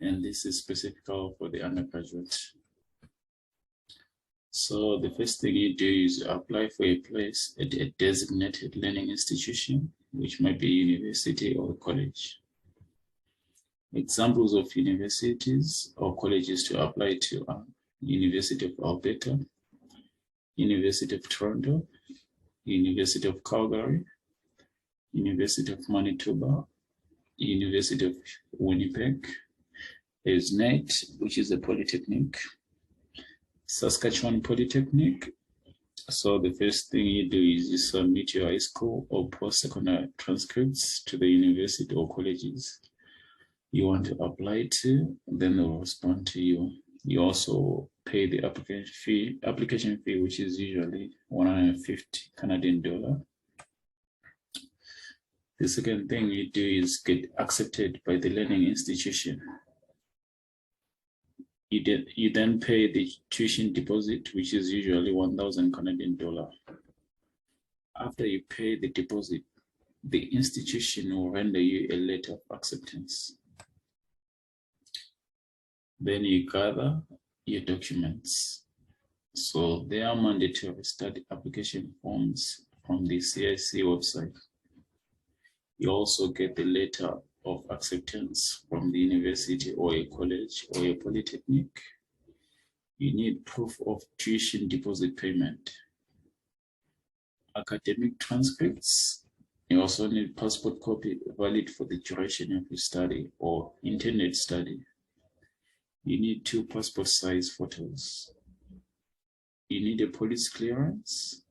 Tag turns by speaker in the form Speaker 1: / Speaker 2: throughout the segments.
Speaker 1: and this is specifically for the undergraduate. So the first thing you do is apply for a place at a designated learning institution, which might be a university or a college. Examples of universities or colleges to apply to are University of Alberta, University of Toronto, University of Calgary, University of Manitoba, University of Winnipeg, there's NET, which is a polytechnic, Saskatchewan Polytechnic. So the first thing you do is you submit your high school or post-secondary transcripts to the university or colleges you want to apply to, then they'll respond to you. You also pay the application fee, which is usually 150 Canadian dollar. The second thing you do is get accepted by the learning institution. You then pay the tuition deposit, which is usually 1,000 Canadian dollar. After you pay the deposit, the institution will render you a letter of acceptance. Then you gather your documents. So they are mandatory study application forms from the CIC website. You also get the letter of acceptance from the university or a college or a polytechnic. You need proof of tuition deposit payment. Academic transcripts. You also need passport copy valid for the duration of your study or intended study. You need 2 passport size photos. You need a police clearance,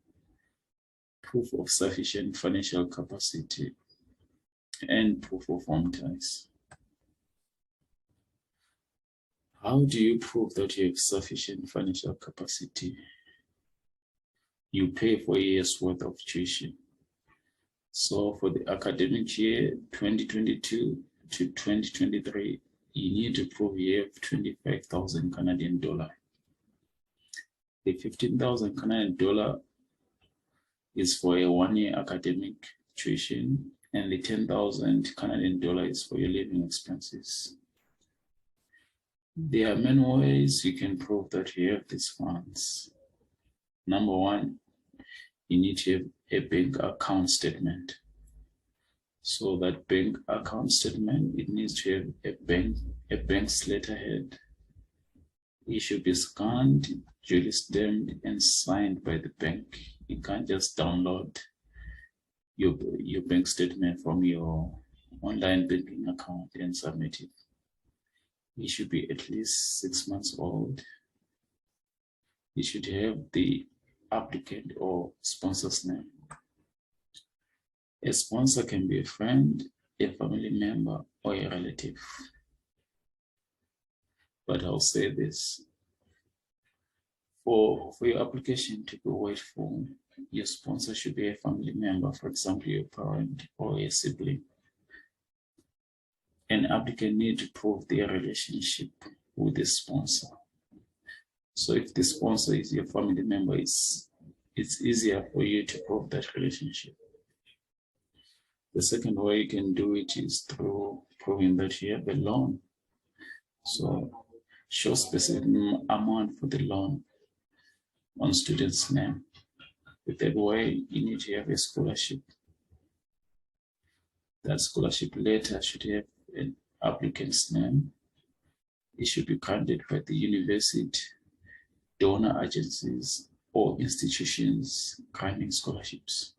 Speaker 1: proof of sufficient financial capacity, and proof of home ties. How do you prove that you have sufficient financial capacity? You pay for a year's worth of tuition. So for the academic year 2022 to 2023, you need to prove you have 25,000 Canadian dollar. The 15,000 Canadian dollar is for a 1-year academic tuition, and the 10,000 Canadian dollar is for your living expenses. There are many ways you can prove that you have these funds. Number 1, you need to have a bank account statement. So that bank account statement, it needs to have a bank's letterhead. It should be scanned, duly stamped, and signed by the bank. You can't just download your bank statement from your online banking account and submit it. It should be at least 6 months old. It should have the applicant or sponsor's name. A sponsor can be a friend, a family member, or a relative. But I'll say this. For your application to be weightful, your sponsor should be a family member, for example, your parent or a sibling. An applicant needs to prove their relationship with the sponsor. So if the sponsor is your family member, it's easier for you to prove that relationship. The second way you can do it is through proving that you have a loan. So show specific amount for the loan on student's name. The third way, you need to have a scholarship. That scholarship letter should have an applicant's name. It should be granted by the university, donor agencies, or institutions granting scholarships.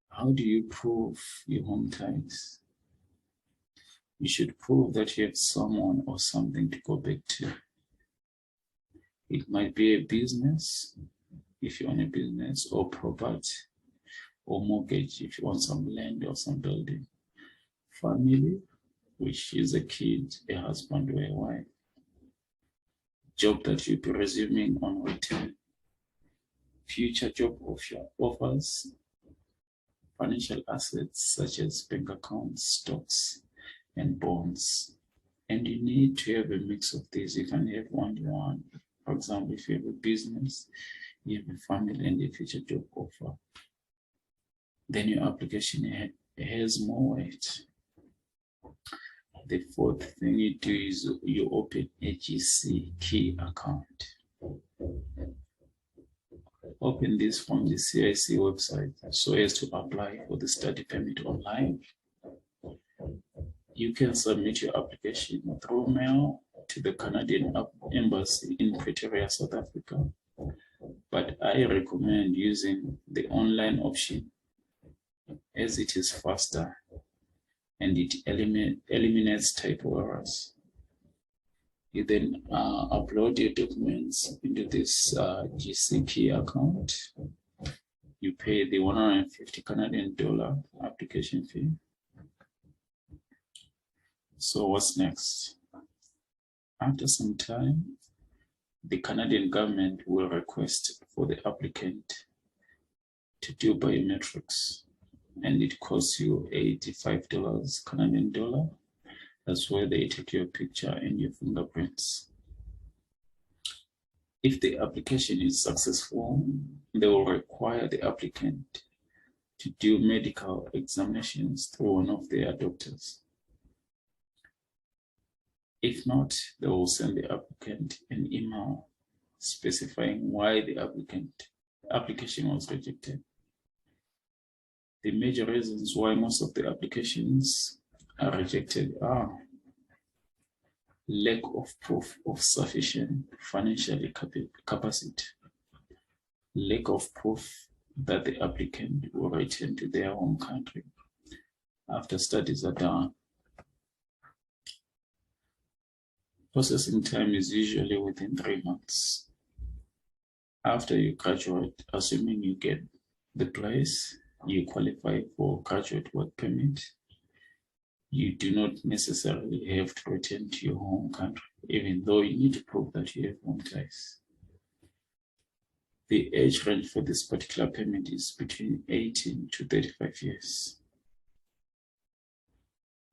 Speaker 1: How do you prove your home ties? You should prove that you have someone or something to go back to. It might be a business, if you own a business, or property, or mortgage, if you want some land or some building. Family, which is a kid, a husband, or a wife. Job that you'll be resuming on return. Future job offers. Financial assets such as bank accounts, stocks, and bonds. And you need to have a mix of these. You can have one. For example, if you have a business, you have a family, and a future job offer, then your application has more weight. The fourth thing you do is you open a GC key account. Open this from the CIC website so as to apply for the study permit online. You can submit your application through mail to the Canadian Embassy in Pretoria, South Africa, but I recommend using the online option as it is faster and it eliminates typo errors. You then upload your documents into this GCK account. You pay the 150 Canadian dollar application fee. So what's next? After some time, the Canadian government will request for the applicant to do biometrics, and it costs you $85 Canadian dollar. That's where they take your picture and your fingerprints. If the application is successful, they will require the applicant to do medical examinations through one of their doctors. If not, they will send the applicant an email specifying why the application was rejected. The major reasons why most of the applications are rejected are lack of proof of sufficient financial capacity, lack of proof that the applicant will return to their home country after studies are done. Processing time is usually within 3 months. After you graduate, assuming you get the place, you qualify for graduate work permit, you do not necessarily have to return to your home country, even though you need to prove that you have home ties. The age range for this particular permit is between 18 to 35 years.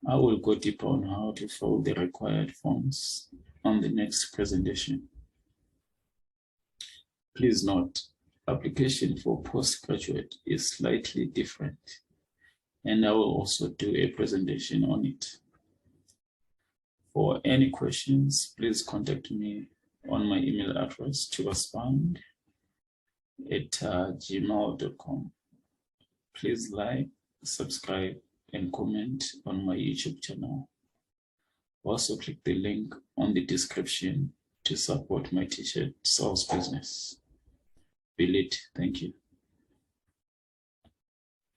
Speaker 1: I will go deeper on how to fill the required forms on the next presentation. Please note, application for postgraduate is slightly different, and I will also do a presentation on it. For any questions, please contact me on my email address to respond at gmail.com. Please like, subscribe, and comment on my YouTube channel. Also click the link on the description to support my t-shirt sales business. Be lit. Thank you.